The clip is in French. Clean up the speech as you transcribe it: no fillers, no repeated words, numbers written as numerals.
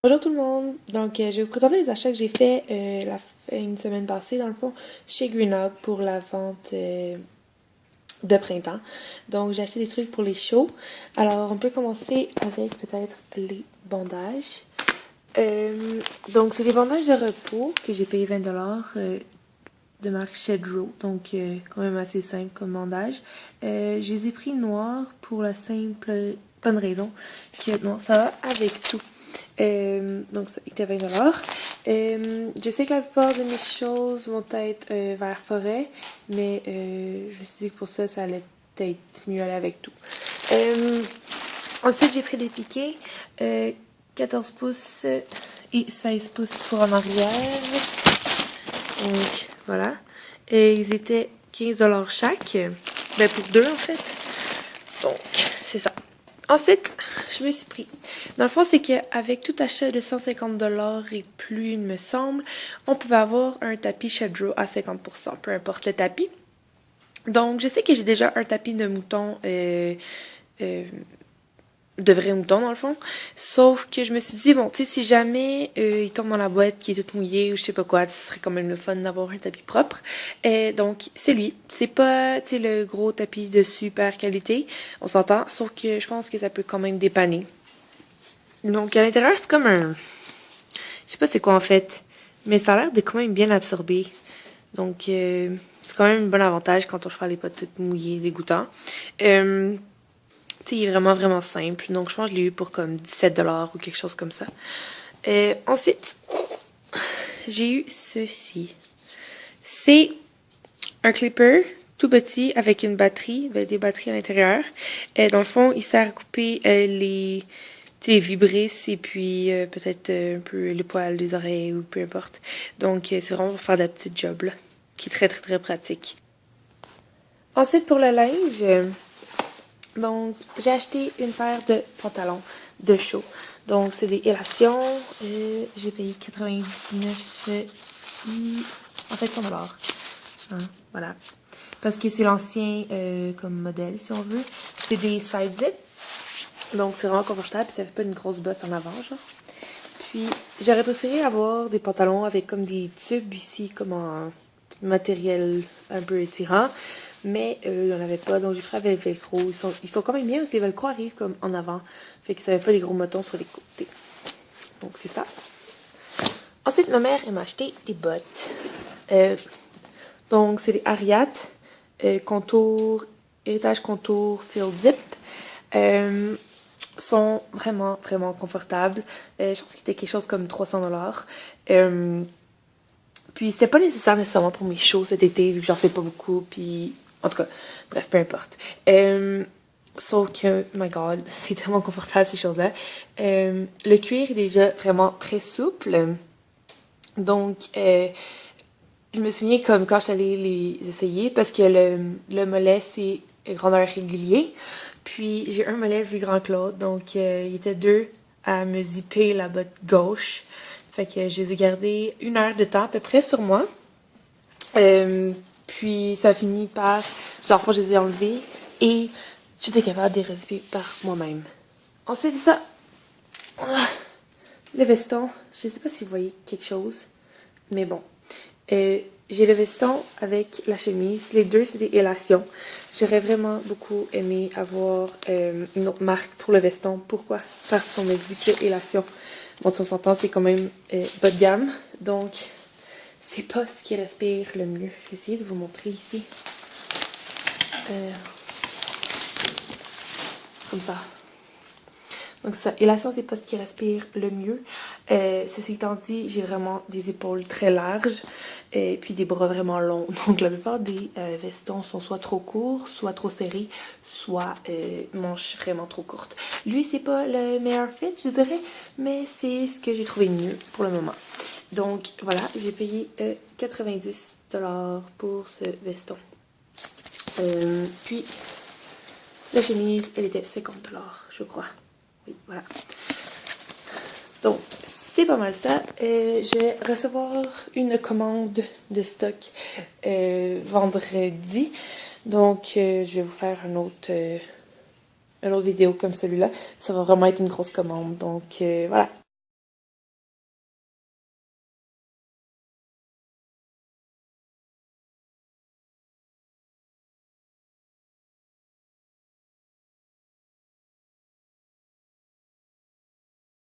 Bonjour tout le monde! Donc, je vais vous présenter les achats que j'ai fait une semaine passée, dans le fond, chez Greenhog pour la vente de printemps. Donc, j'ai acheté des trucs pour les shows. Alors, on peut commencer avec peut-être les bandages. Donc, c'est des bandages de repos que j'ai payé 20$ de marque Shedrow. Donc, quand même assez simple comme bandage. Je les ai pris noirs pour la simple bonne raison que non, ça va avec tout. Donc ça était 20$. Je sais que la plupart de mes choses vont être vers forêt, mais je me suis dit que pour ça, ça allait peut-être mieux aller avec tout. Ensuite, j'ai pris des piquets, 14 pouces et 16 pouces pour en arrière. Donc voilà. Et ils étaient 15$ chaque. Ben pour deux en fait. Donc c'est ça. Ensuite, je me suis pris. Dans le fond, c'est qu'avec tout achat de 150$ et plus, il me semble, on pouvait avoir un tapis Shedrow à 50%, peu importe le tapis. Donc, je sais que j'ai déjà un tapis de mouton, de vrais moutons dans le fond. Sauf que je me suis dit, bon, tu sais, si jamais il tombe dans la boîte qui est toute mouillée ou je sais pas quoi, ce serait quand même le fun d'avoir un tapis propre. Donc, c'est lui. C'est pas, tu sais, le gros tapis de super qualité, on s'entend, sauf que je pense que ça peut quand même dépanner. Donc, à l'intérieur, c'est comme un... Je sais pas c'est quoi en fait, mais ça a l'air de quand même bien absorber. Donc, c'est quand même un bon avantage quand on cheval n'est pas tout mouillé, dégoûtant. Tu sais, il est vraiment, vraiment simple. Donc, je pense que je l'ai eu pour comme 17$ ou quelque chose comme ça. Ensuite, j'ai eu ceci. C'est un clipper tout petit avec une batterie, des batteries à l'intérieur. Dans le fond, il sert à couper les vibrisses et puis peut-être un peu les poils des oreilles ou peu importe. Donc, c'est vraiment pour faire de la petite job, là, qui est très, très, très pratique. Ensuite, pour le linge... Donc, j'ai acheté une paire de pantalons de show. Donc, c'est des élations. J'ai payé 99, en fait, 100$. Hein, voilà. Parce que c'est l'ancien comme modèle, si on veut. C'est des side zip. Donc, c'est vraiment confortable. Ça fait pas une grosse botte en avant, genre. Puis, j'aurais préféré avoir des pantalons avec comme des tubes ici, comme en matériel un peu étirant. Mais il n'y en avait pas, donc j'ai fait avec le velcro. Ils sont quand même bien parce que les velcro arrivent comme en avant. Fait que ça n'avait pas des gros moutons sur les côtés. Donc c'est ça. Ensuite, ma mère, elle m'a acheté des bottes. Donc c'est des Ariat, contour, héritage contour, field zip. Sont vraiment, vraiment confortables. Je pense que c'était quelque chose comme 300$. Puis c'était pas nécessairement pour mes shows cet été, vu que j'en fais pas beaucoup. Puis en tout cas, bref, peu importe. Sauf que, my god, c'est tellement confortable ces choses-là. Le cuir est déjà vraiment très souple. Donc, je me souviens comme quand je suis allée les essayer, parce que le mollet, c'est grandeur régulier. Puis, j'ai un mollet plus grand que l'autre. Donc, il était deux à me zipper la botte gauche. Fait que je les ai gardés 1 heure de temps à peu près sur moi. Puis ça a fini par... Genre, je les ai enlevés et j'étais capable de les rezipper par moi-même. Ensuite de ça, le veston. Je sais pas si vous voyez quelque chose, mais bon. J'ai le veston avec la chemise. Les deux, c'est des élations. J'aurais vraiment beaucoup aimé avoir une autre marque pour le veston. Pourquoi? Parce qu'on me dit que élation, bon, on s'entend, c'est quand même bas de gamme. Donc, c'est pas ce qui respire le mieux. Je vais essayer de vous montrer ici. Comme ça. Donc ça, élation, c'est pas ce qui respire le mieux. Ceci étant dit, j'ai vraiment des épaules très larges et puis des bras vraiment longs. Donc la plupart des vestons sont soit trop courts, soit trop serrés, soit manches vraiment trop courtes. Lui, c'est pas le meilleur fit, je dirais, mais c'est ce que j'ai trouvé mieux pour le moment. Donc voilà, j'ai payé 90$ pour ce veston. Puis la chemise, elle était 50$, je crois. Oui, voilà. Donc, c'est pas mal ça. Je vais recevoir une commande de stock vendredi. Donc, je vais vous faire une autre vidéo comme celui-là. Ça va vraiment être une grosse commande. Donc, voilà.